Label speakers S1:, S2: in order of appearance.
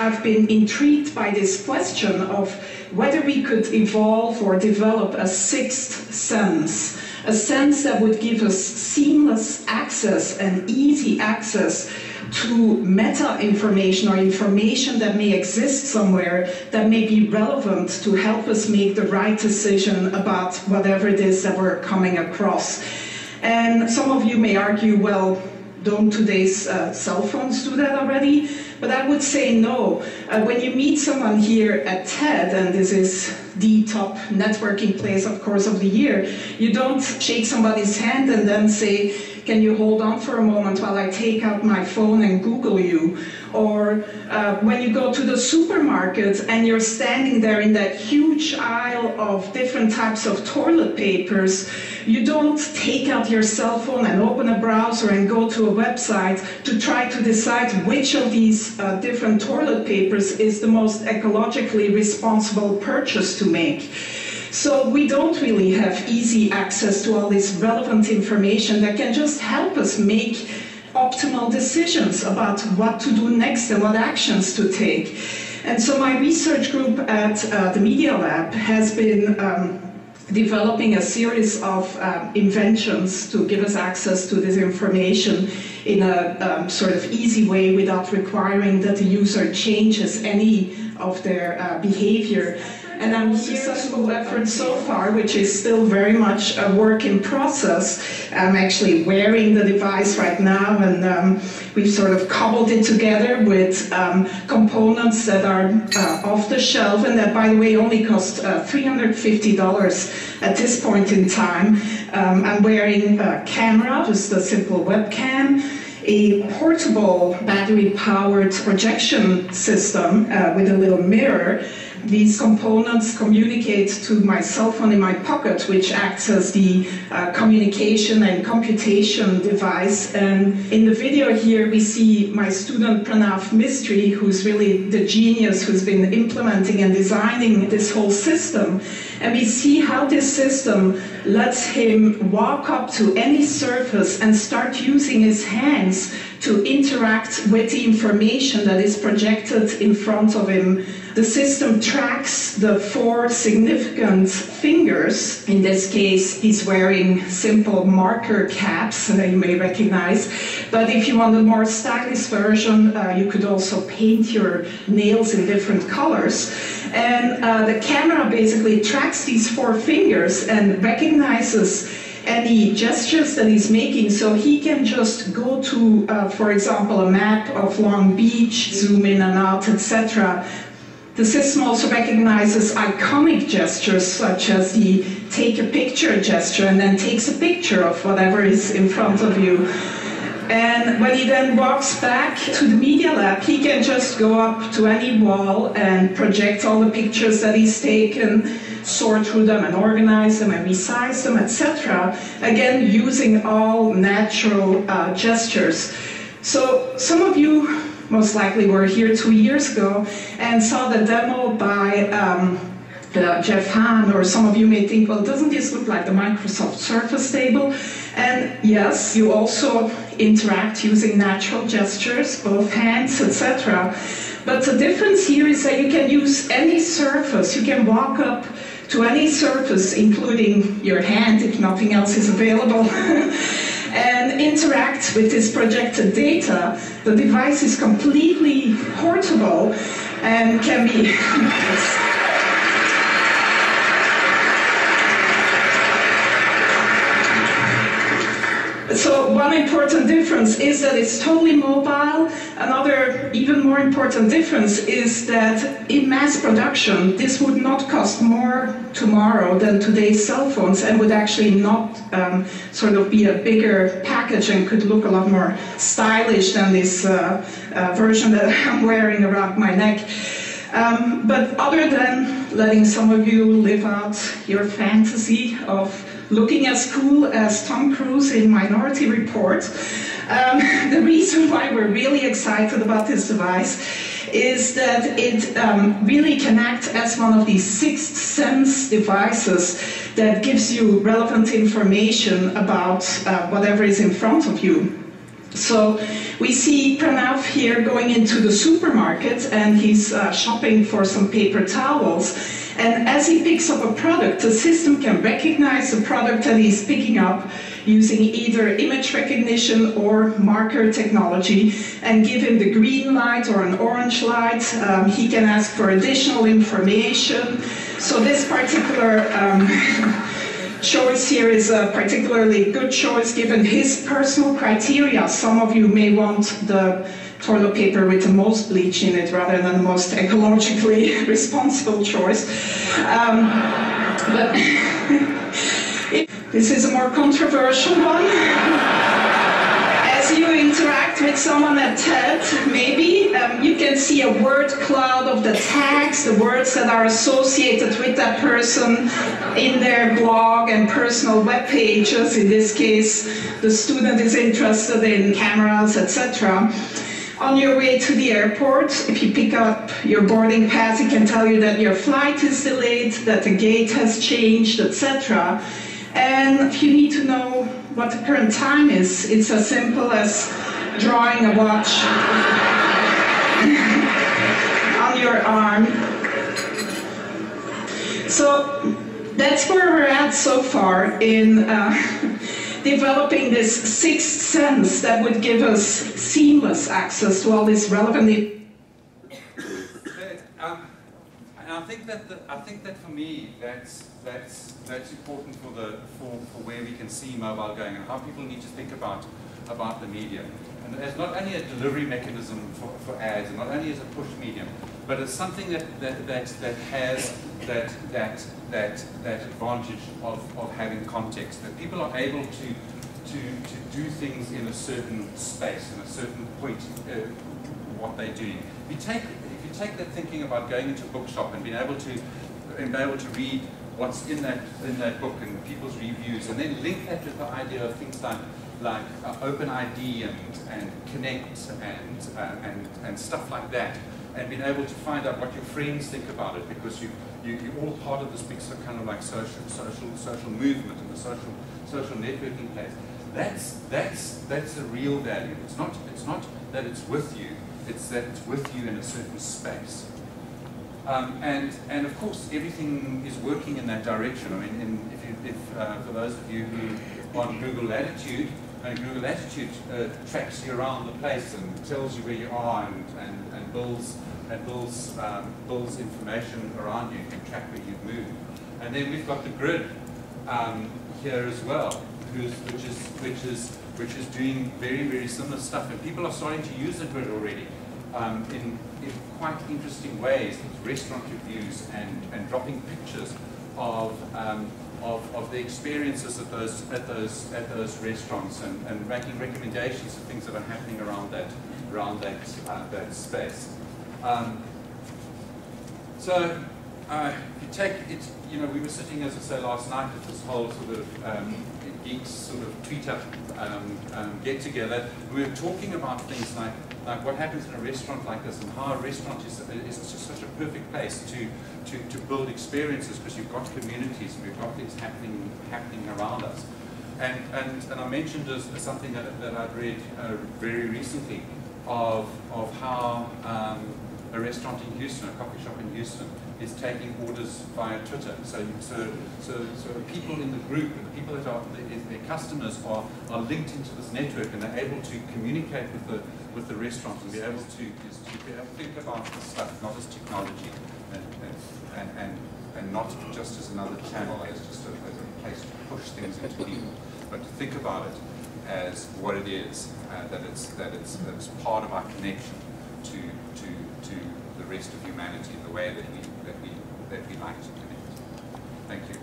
S1: I've been intrigued by this question of whether we could evolve or develop a sixth sense, a sense that would give us seamless access and easy access to meta information or information that may exist somewhere that may be relevant to help us make the right decision about whatever it is that we're coming across. And some of you may argue, well, don't today's cell phones do that already? But I would say no. When you meet someone here at TED, and this is the top networking place, of course, of the year, you don't shake somebody's hand and then say, can you hold on for a moment while I take out my phone and Google you? Or when you go to the supermarket and you're standing there in that huge aisle of different types of toilet papers, you don't take out your cell phone and open a browser and go to a website to try to decide which of these different toilet papers is the most ecologically responsible purchase to make. So we don't really have easy access to all this relevant information that can just help us make optimal decisions about what to do next and what actions to take. And so my research group at the Media Lab has been developing a series of inventions to give us access to this information in a sort of easy way without requiring that the user changes any of their behavior. And I'm successful effort so far, which is still very much a work in process. I'm actually wearing the device right now, and we've sort of cobbled it together with components that are off the shelf, and that, by the way, only cost $350 at this point in time. I'm wearing a camera, just a simple webcam, a portable battery-powered projection system with a little mirror. These components communicate to my cell phone in my pocket, which acts as the communication and computation device. And in the video here, we see my student Pranav Mistry, who's really the genius who's been implementing and designing this whole system. And we see how this system lets him walk up to any surface and start using his hands to interact with the information that is projected in front of him. The system tracks the 4 significant fingers. In this case, he's wearing simple marker caps that you may recognize. But if you want a more stylish version, you could also paint your nails in different colors. And the camera basically tracks these 4 fingers and recognizes any gestures that he's making, so he can just go to, for example, a map of Long Beach, zoom in and out, etc. The system also recognizes iconic gestures, such as the take a picture gesture, and then takes a picture of whatever is in front of you. And when he then walks back to the Media Lab, he can just go up to any wall and project all the pictures that he's taken, sort through them and organize them and resize them, etc. Again, using all natural gestures. So some of you most likely were here 2 years ago and saw the demo by Jeff Hahn, or some of you may think, well, doesn't this look like the Microsoft Surface table? And yes, you also interact using natural gestures, both hands, etc. But the difference here is that you can use any surface. You can walk up to any surface, including your hand, if nothing else is available, and interact with this projected data. The device is completely portable and can be... So one important difference is that it's totally mobile. Another even more important difference is that in mass production, this would not cost more tomorrow than today's cell phones, and would actually not sort of be a bigger package and could look a lot more stylish than this version that I'm wearing around my neck. But other than letting some of you live out your fantasy of looking as cool as Tom Cruise in Minority Report, the reason why we're really excited about this device is that it really can act as one of these sixth sense devices that gives you relevant information about whatever is in front of you. So we see Pranav here going into the supermarket, and he's shopping for some paper towels. And as he picks up a product, the system can recognize the product that he's picking up using either image recognition or marker technology and give him the green light or an orange light. He can ask for additional information. So this particular choice here is a particularly good choice given his personal criteria. Some of you may want the toilet paper with the most bleach in it rather than the most ecologically responsible choice. But this is a more controversial one. As you interact with someone at TED, maybe you can see a word cloud of the tags, the words that are associated with that person in their blog and personal web pages. In this case, the student is interested in cameras, etc. On your way to the airport, if you pick up your boarding pass, it can tell you that your flight is delayed, that the gate has changed, etc. And if you need to know what the current time is, it's as simple as drawing a watch on your arm. So that's where we're at so far in developing this sixth sense that would give us seamless access to all this relevant
S2: and I think that for me that's important for where we can see mobile going and how people need to think about the medium. And as not only a delivery mechanism for ads, and not only as a push medium, but as something that has that advantage of having context, that people are able to do things in a certain space, in a certain point, what they're doing. If you take that thinking about going into a bookshop and being able to read what's in that book and people's reviews, and then link that with the idea of things like OpenID and Connect and stuff like that, and being able to find out what your friends think about it, because you're all part of this big kind of like social movement and the social networking place. That's the real value. It's not that it's with you, it's that it's with you in a certain space. And of course everything is working in that direction. I mean, if for those of you who are on Google Latitude, Google Latitude tracks you around the place and tells you where you are and builds information around you. You can track where you've moved. And then we've got the grid here as well, which is doing very, very similar stuff. And people are starting to use the grid already in quite interesting ways, restaurant reviews and dropping pictures of the experiences at those restaurants and making recommendations of things that are happening around that space. So if you take it, we were sitting, as I say, last night at this whole sort of geeks sort of tweet-up get together. We were talking about things like what happens in a restaurant like this, and how a restaurant is just such a perfect place to build experiences, because you've got communities and we've got things happening around us. And I mentioned as something that I'd read very recently of how a restaurant in Houston, a coffee shop in Houston, is taking orders via Twitter. So people in the group, and the people that are their customers are linked into this network, and they're able to communicate with the restaurant and be able to think about this stuff not as technology and not just as another channel, as just a place to push things into people, but to think about it as what it is, that it's part of our connection to the rest of humanity, the way that we like to connect. Thank you.